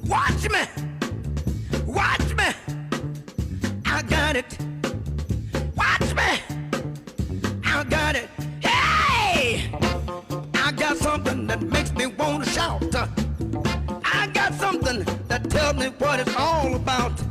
Watch me, watch me, I got it. Watch me, I got it. Hey, I got something that makes me want to shout. I got something that tells me what it's all about.